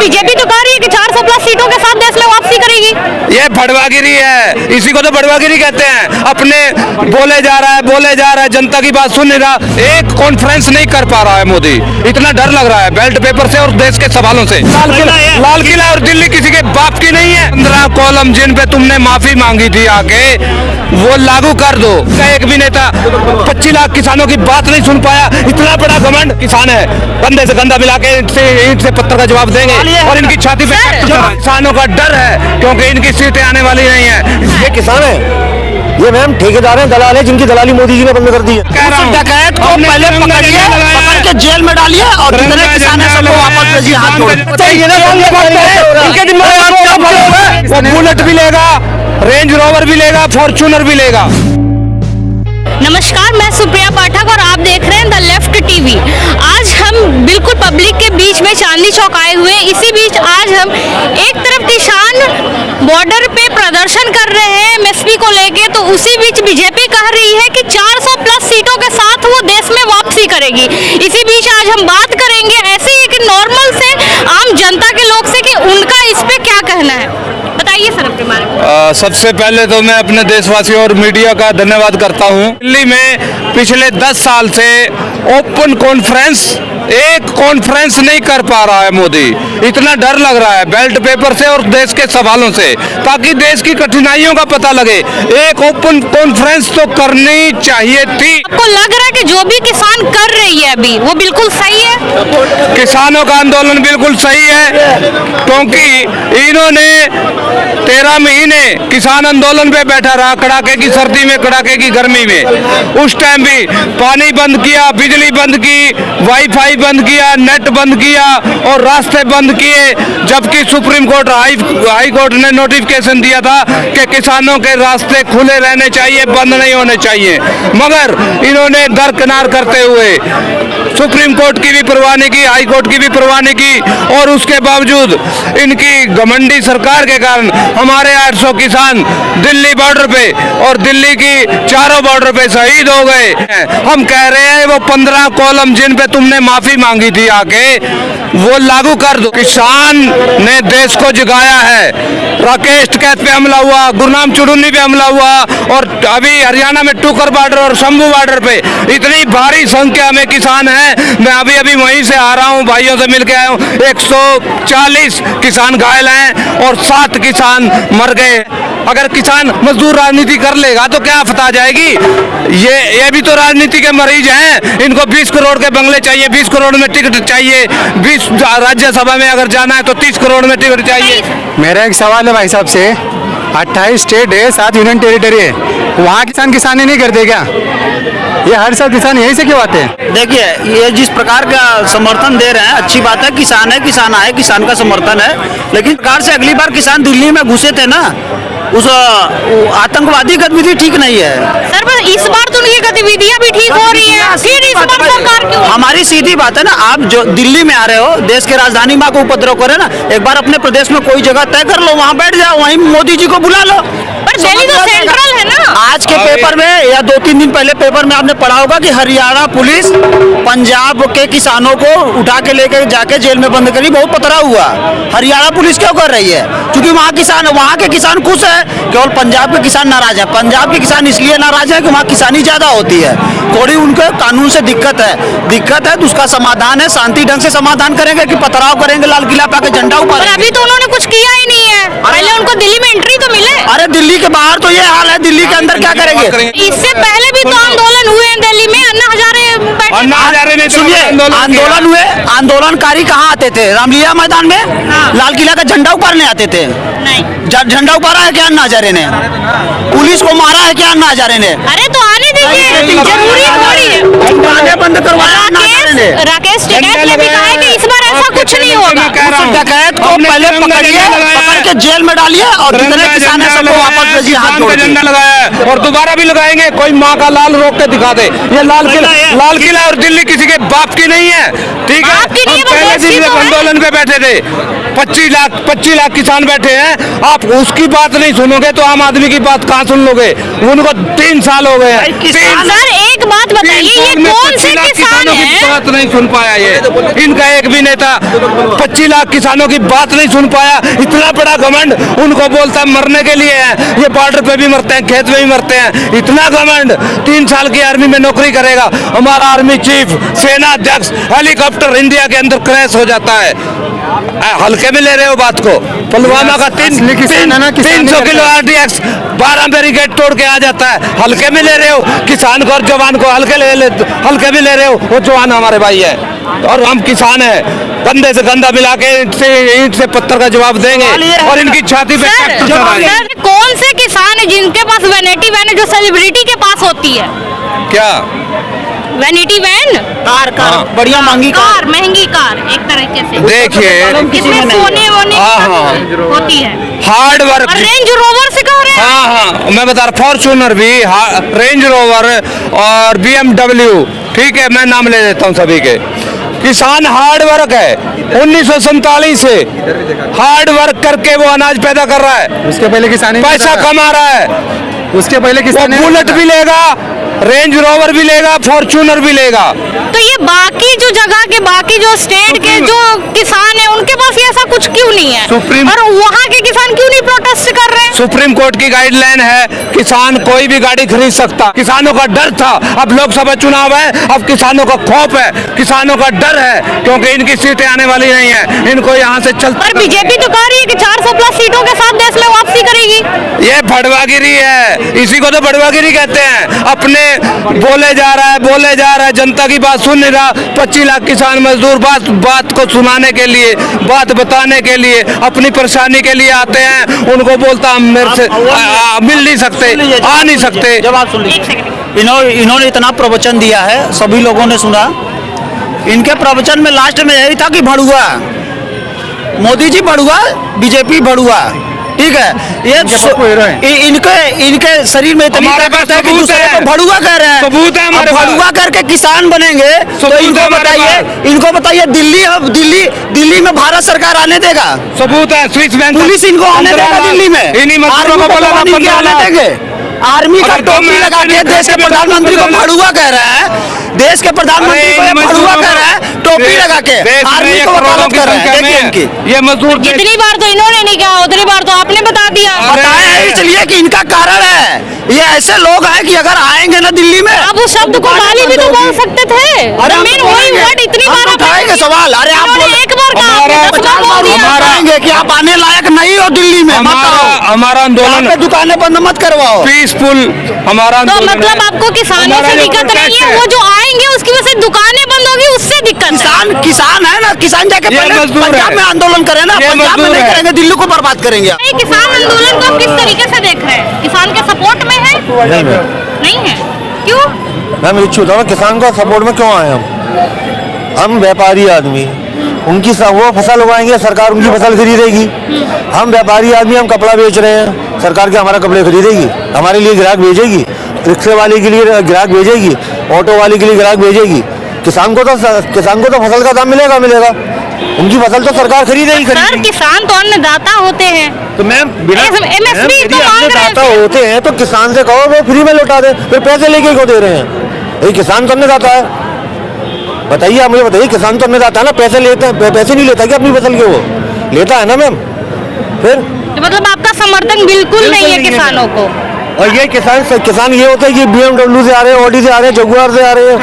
BJP तो कह रही है कि 400 प्लस सीटों के साथ देश में वापसी करेगी। ये भड़वागिरी है, इसी को तो भड़वागिरी कहते हैं। अपने बोले जा रहा है, जनता की बात सुन नहीं रहा। एक कॉन्फ्रेंस नहीं कर पा रहा है मोदी, इतना डर लग रहा है बेल्ट पेपर से और देश के सवालों से। लाल किला और दिल्ली किसी के बाप की नहीं है। 15 कॉलम जिन पे तुमने माफी मांगी थी आके, वो लागू कर दो। एक भी नेता 25 लाख किसानों की बात नहीं सुन पाया। इतना बड़ा घमंड किसान है, कंधे से कंधा मिला के ईंट से पत्थर का जवाब देंगे और इनकी छाती पे किसानों का डर है क्योंकि इनकी सीटें आने वाली नहीं है। ये किसान है, ये मैम ठेकेदार हैं, दलाल है, जिनकी दलाली मोदी जी ने बंद कर दी है। डकैत को पहले पकड़िए, पकड़ के जेल में डालिए और जितने किसान हैं सबको वापस भेजिए हाथ जोड़। बुलेट भी लेगा, रेंज रोवर भी लेगा, फॉर्च्यूनर भी लेगा। नमस्कार, मैं सुप्रिया पाठक और आप देख रहे हैं द लेफ्ट टीवी। आज हम बिल्कुल पब्लिक के बीच में चांदनी चौक आए हुए हैं। इसी बीच आज हम एक तरफ किसान बॉर्डर पे प्रदर्शन कर रहे हैं एमएसपी को लेके, तो उसी बीच बीजेपी कह रही है कि 400 प्लस सीटों के साथ वो देश में वापसी करेगी। इसी बीच आज हम बात करेंगे ऐसे एक नॉर्मल से आम जनता के लोग से कि उनका इस पे क्या कहना है। बताइए सर अपने बारे में। सबसे पहले तो मैं अपने देशवासियों और मीडिया का धन्यवाद करता हूं। दिल्ली में पिछले 10 साल से ओपन कॉन्फ्रेंस, एक कॉन्फ्रेंस नहीं कर पा रहा है मोदी। इतना डर लग रहा है बेल्ट पेपर से और देश के सवालों से, ताकि देश की कठिनाइयों का पता लगे। एक ओपन कॉन्फ्रेंस तो करनी चाहिए थी। आपको लग रहा है कि जो भी किसान कर रही है अभी वो बिल्कुल सही है? किसानों का आंदोलन बिल्कुल सही है क्योंकि इन्होंने 13 महीने किसान आंदोलन पे बैठा रहा, कड़ाके की सर्दी में, कड़ाके की गर्मी में। उस टाइम भी पानी बंद किया, बिजली बंद की, वाईफाई बंद किया, नेट बंद किया और रास्ते बंद किए, जबकि सुप्रीम कोर्ट, हाई कोर्ट ने नोटिफिकेशन दिया था कि किसानों के रास्ते खुले रहने चाहिए, बंद नहीं होने चाहिए। मगर इन्होंने दरकिनार करते हुए सुप्रीम कोर्ट की भी परवाह नहीं की, हाई कोर्ट की भी परवाह नहीं की और उसके बावजूद इनकी घमंडी सरकार के कारण हमारे 800 किसान दिल्ली बॉर्डर पे और दिल्ली की चारों बॉर्डर पे शहीद हो गए। हम कह रहे हैं वो 15 कॉलम जिन पे तुमने माफी मांगी थी आके, वो लागू कर दो। किसान ने देश को जगाया है। राकेश टिकैत पे हमला हुआ, गुरनाम चुड़ूनी पे हमला हुआ और अभी हरियाणा में टुकर बॉर्डर और शंभू बॉर्डर पे इतनी भारी संख्या में किसान हैं। मैं अभी वहीं से आ रहा हूं, भाइयों से मिलके आया हूं। 140 किसान घायल हैं और 7 किसान मर गए। अगर किसान मजदूर राजनीति कर लेगा तो क्या फता जाएगी? ये भी तो राजनीति के मरीज हैं। इनको 20 करोड़ के बंगले चाहिए, 20 करोड़ में टिकट चाहिए, 20 राज्यसभा में अगर जाना है तो 30 करोड़ में टिकट चाहिए। मेरा एक सवाल है भाई साहब से, 28 स्टेट है, 7 यूनियन टेरिटरी है, वहाँ किसानी नहीं करते क्या? ये हर साल किसान यहीं से क्यों आते हैं? देखिए, ये जिस प्रकार का समर्थन दे रहे हैं अच्छी बात है, किसान है, किसान आए, किसान का समर्थन है। लेकिन सरकार से अगली बार किसान दिल्ली में घुसे थे ना, उस आतंकवादी गतिविधि ठीक नहीं है सर। पर इस बार तो उनकी गतिविधियां भी ठीक हो रही है, फिर इस बार सरकार क्यों? हमारी सीधी बात है ना, आप जो दिल्ली में आ रहे हो, देश के राजधानी में को उपद्रव करे ना, एक बार अपने प्रदेश में कोई जगह तय कर लो, वहाँ बैठ जाओ, वहीं मोदी जी को बुला लो। पर दिल्ली तो सेंट्रल है ना। आज के पेपर में या 2-3 दिन पहले पेपर में आपने पढ़ा होगा कि हरियाणा पुलिस पंजाब के किसानों को उठा के लेकर जाके जेल में बंद करी, बहुत पथरा हुआ। हरियाणा पुलिस क्यों कर रही है? क्योंकि वहाँ के किसान खुश है, केवल पंजाब के किसान नाराज है। पंजाब के किसान इसलिए नाराज है कि वहाँ किसानी ज्यादा होती है, थोड़ी उनके कानून से दिक्कत है तो उसका समाधान है, शांति ढंग से समाधान करेंगे कि पथराव करेंगे, लाल किला पे झंडा ऊपर। अभी तो उन्होंने कुछ किया ही नहीं है, पहले उनको दिल्ली में एंट्री तो मिले। अरे दिल्ली के बाहर तो ये हाल है, दिल्ली के अंदर क्या करेंगे? इससे पहले भी तो आंदोलन हुए हैं दिल्ली में, अन्ना हजारे सुनिए, आंदोलन हुए, आंदोलनकारी कहाँ आते थे? रामलीला मैदान में लाल किला का झंडा उतारने आते थे। नहीं, झंडा उतारा है क्या अन्ना हजारे ने? पुलिस को मारा है क्या अन्ना हजारे ने? अरे तो आने दीजिए, जरूरी थोड़ी है। आने बंद करवाया अन्ना हजारे ने। राकेश टिकैत ने भी कहा है कि इस बार ऐसा कुछ नहीं होगा। डकैत को पहले पकड़िए, पकड़ पकड़ के जेल में डालिए और जितने किसान है सबको वापस भेजिए हाथ जोड़ के। झंडा लगाया है और दोबारा भी लगाएंगे। कोई माँ का लाल रोक के दिखा दे। ये लाल किला और दिल्ली किसी के बाप की नहीं है, ठीक है। आपकी नहीं है, हम वो पहले देश की दिन तो है। आंदोलन पे बैठे थे, 25 लाख किसान बैठे हैं। आप उसकी बात नहीं सुनोगे तो आम आदमी की बात कहाँ सुन लोगे? उनको 3 साल हो गए हैं। भाई, किसान- सर एक बात बताइए, ये में कौन 25 से लाख किसान किसानों की हैं? बात नहीं सुन पाया। ये इनका एक भी नेता 25 लाख किसानों की बात नहीं सुन पाया। इतना बड़ा घमंड उनको बोलता है मरने के लिए है। ये बॉर्डर पे भी मरते हैं, खेत में भी मरते हैं। इतना घमंड, 3 साल की आर्मी में नौकरी करेगा। हमारा आर्मी चीफ, सेना अध्यक्ष, हेलीकॉप्टर इंडिया के अंदर क्रैश हो जाता है। हल्के में ले रहे हो बात को? पुलवामा का असली किसान है ना, किसान 300 नहीं किलो करता। RDX 12 बैरिकेड तोड़ के आ जाता है। हल्के में ले रहे हो किसान को और जवान को? हल्के हल्के में ले रहे हो। वो जवान हमारे भाई है और हम किसान हैं। कंधे से कंधा मिला के ईंट से पत्थर का जवाब देंगे और इनकी छाती पे सर, ट्रैक्टर चलाएंगे। सर कौन से किसान है जिनके पास वैनिटी वैन है जो सेलिब्रिटी के पास होती है? क्या वैनिटी वैन, कार बढ़िया महंगी कार, महंगी कार, एक तरीके से देखिए, इसमें सोने वोने हाँ, की होती है। Hard work. और रेंज रोवर से कह रहे हैं? हाँ, मैं बता रहा, फॉर्च्यूनर भी, रेंज रोवर और BMW, ठीक है, मैं नाम ले लेता हूँ सभी के। किसान हार्ड वर्क है, 1947 से हार्ड वर्क करके वो अनाज पैदा कर रहा है, उसके पहले किसान ही नहीं पैसा था। कमा रहा है। उसके पहले वो किसान बुलेट भी लेगा, रेंज रोवर भी लेगा, फॉर्च्यूनर भी लेगा। तो ये बाकी जो जगह के, बाकी जो स्टेट के जो किसान है उनके पास ये ऐसा कुछ क्यों नहीं है? सुप्रीम- और वहाँ के किसान क्यों नहीं प्रोटेस्ट कर रहे हैं? सुप्रीम कोर्ट की गाइडलाइन है, किसान कोई भी गाड़ी खरीद सकता। किसानों का डर था, अब लोकसभा चुनाव है, अब किसानों का खौफ है, किसानों का डर है, क्योंकि इनकी सीटें आने वाली नहीं है। इनको यहाँ से चल पर बीजेपी तो कह रही है कि 400 प्लस सीटों के साथ देश में वापसी करेगी। ये भड़वागिरी है, इसी को तो भड़वागिरी कहते हैं। अपने बोले जा रहा है, जनता की बात सुन नहीं रहा। 25 लाख किसान मजदूर बात को सुनाने के लिए, बात बताने के लिए, अपनी परेशानी के लिए आते हैं। उनको बोलता हम मेरे से मिल नहीं सकते, आ नहीं सकते। जवाब सुन एक लीजिए। सेकंड, इन्होंने इतना प्रवचन दिया है, सभी लोगों ने सुना। इनके प्रवचन में लास्ट में यही था कि भड़ुआ, मोदी जी भड़ुआ, बीजेपी भड़ुआ, ठीक है। ये इनके शरीर में इतनी हमारे पास ताकत है कि सबूत दूसरे है। को भड़ुआ कह रहे हैं। सबूत है हमारे अब पास। भड़ुआ करके किसान बनेंगे तो सबूत है हमारे इनको बताइए दिल्ली में भारत सरकार आने देगा? सबूत है, स्विस बैंक पुलिस इनको आने देगा दिल्ली में? इन्हीं मजदूरों को बोला आर्मी को ना, आने देंगे? आर्मी का अगर तुम टोपी लगा के देश के प्रधानमंत्री को भड़ुआ कह रहा है। देश के प्रधानमंत्री को ये भड़ुआ कह रहा है, टोपी लगा के आर्मी को वकालत कर रहा है। देखिए इनकी ये मजदूर जितनी बार तो इन्होंने नहीं कहा, उतनी बार तो आपने बता दिया। बताया है इसलिए कि इनका कारण है। ये ऐसे लोग हैं कि अगर आएंगे ना दिल्ली में, आप उस शब्द को गाली भी तो बोल सकते थे। हम मेन तो वही बोलेंगे। वर्ड इतनी हम बार तो आपने उठाएंगे किया। सवाल। अरे आप इन्होंने बोले- एक बार कहा, हमारा- आपने 10 बार बोल दिया। हमारा- कहेंगे कि आप आने लायक नहीं हो दिल्ली में, मत आओ। हमारा यहाँ आंदोलन पे दुकानें बंद मत करवाओ। पीसफुल, हमारा तो आंदोलन मतलब है। आपको किसानों हमारा से जो दिक्कत नहीं protest है, वो जो आएंगे उसकी वजह से दुकानें बंद होगी, उससे दिक्कत है। किसान है ना, किसान जाके ये पहले मजदूर पंजाब है। में आंदोलन करें ना, ये पंजाब में मजदूर नहीं है। करेंगे, दिल्ली को बर्बाद करेंगे। ये किसान आंदोलन को आप किस तरीके से देख रहे हैं? किसान के सपोर्ट में है? नहीं मैम, नहीं है, क्यों? मैम इच्छुक बताओ किसान को सपोर्ट में क्यों आए हम व्यापारी आदमी, उनकी वो फसल उगाएंगे, सरकार उनकी फसल खरीदेगी। हम व्यापारी आदमी, हम कपड़ा बेच रहे हैं, सरकार के हमारा कपड़े खरीदेगी, हमारे लिए ग्राहक भेजेगी, रिक्शे वाले के लिए ग्राहक भेजेगी, ऑटो वाले के लिए ग्राहक भेजेगी। किसान को तो फसल का दाम मिलेगा, उनकी फसल तो सरकार खरीदेगी। सर किसान तो अन्नदाता होते हैं। तो मैम बिना MSP तो मांग रहे हैं। अन्नदाता होते हैं तो किसान से कहो वो फ्री में लौटा दे, फिर पैसे लेके क्यों दे रहे हैं? ये किसान तो अन्नदाता है। बताइए, आप मुझे बताइए, किसान तो अन्नदाता है ना, पैसे लेता है, पैसे नहीं लेता क्या अपनी फसल के? वो लेता है ना मैम। फिर मतलब आपका समर्थन बिल्कुल नहीं है किसानों को। और ये किसान ये होते हैं कि BMW से आ रहे हैं, ऑडी से आ रहे हैं, जगुआर से आ रहे हैं।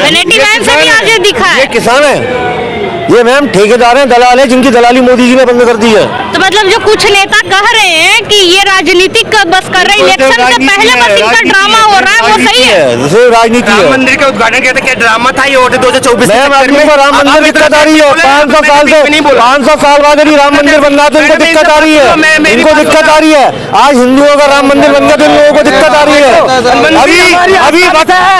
वैनिटी वैन से भी आज दिखा ये है। किसान है, ये मैम ठेकेदार हैं, दलाल हैं, जिनकी दलाली मोदी जी ने बंद कर दी है। तो मतलब जो कुछ नेता कह रहे हैं कि ये राजनीतिक बस कर रहे हैं, इलेक्शन से पहले बस इनका ड्रामा हो रहा है, वो सही है? जैसे राजनीति है। मंदिर का उद्घाटन किया था, क्या ड्रामा था ये? वोट 2024 मैम आदमी को राम मंदिर दिक्कत आ रही है। 500 साल से 500 साल बाद यदि राम मंदिर बन रहा तो इनको दिक्कत आ रही है, इनको दिक्कत आ रही है। आज हिंदुओं का राम मंदिर बन गया तो इन लोगों को दिक्कत आ रही है। अभी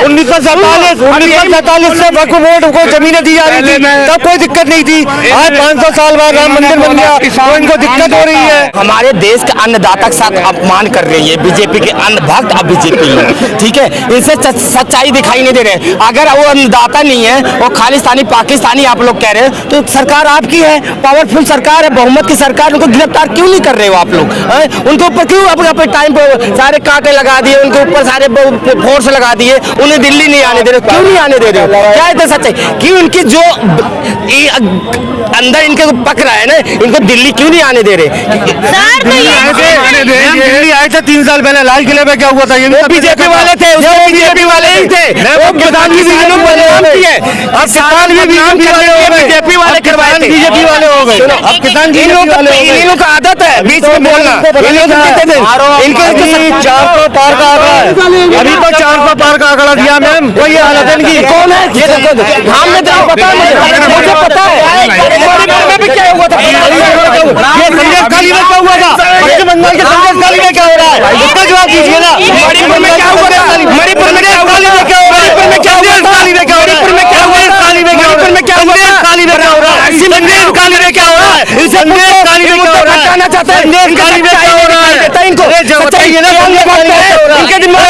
1947 से वक्फ बोर्ड को जमीनें दी जा रही थी, तब कोई दिक्कत नहीं थी। आज 500 साल बाद राम मंदिर बन गया तो इनको दिक्कत हो रही है। हमारे देश के अन्नदाता के साथ अपमान कर रही है बीजेपी के अन्न भक्त। अब बीजेपी है, ठीक है, इनसे सच्चाई दिखाई नहीं दे रहे। अगर वो अन्नदाता नहीं है, वो खालिस्तानी पाकिस्तानी आप लोग कह रहे हैं, तो सरकार आपकी है, पावरफुल सरकार है, बहुमत की सरकार, उनको गिरफ्तार क्यों नहीं कर रहे हो आप लोग? उनके ऊपर क्यों अपने टाइम पर सारे कांटे लगा दिए, उनके ऊपर सारे फोर्स लगा दिए, उन्हें दिल्ली नहीं आने दे रहे? क्यों नहीं आने दे रहे हो? क्या है सच्चाई कि उनकी जो अंदर इनके पक रहा है ना, इनको दिल्ली क्यों नहीं आने दे रहे? सर तो ये दिल्ली आए थे 3 साल पहले, लाल किले पे क्या हुआ था? ये बीजेपी वाले थे, बीजेपी वाले ही थे। वो किसान भी बीजेपी वाले करवाए थे, बीजेपी वाले हो गए। अब किसान इन लोगों का आदत है बीच में बोलना। इनके 400 पार का आंकड़ा है, अभी तो 400 पार का आंकड़ा दिया मैम। वही हालत है इनकी। कौन है ये? हम में तो पता है, मुझे पता है मणिपुर में भी क्या हुआ था। ये संदेश खाली में क्या हुआ था? पश्चिम बंगाल के संदेश खाली में क्या हो रहा है? इसका जवाब दीजिए ना। मणिपुर में क्या हुआ था? मणिपुर में क्या हुआ? मणिपुर में क्या हुआ? खाली में क्या हो रहा है? मणिपुर में क्या हुआ? खाली में क्या हो रहा है? मणिपुर में क्या हुआ? खाली में क्या हो रहा है? संदेश खाली में क्या हो रहा है? संदेश खाली में क्या हो रहा है? बताना चाहता है, संदेश खाली में क्या हो रहा है? इनको बताइए ना, संदेश खाली में क्या हो रहा है? इनके दिमाग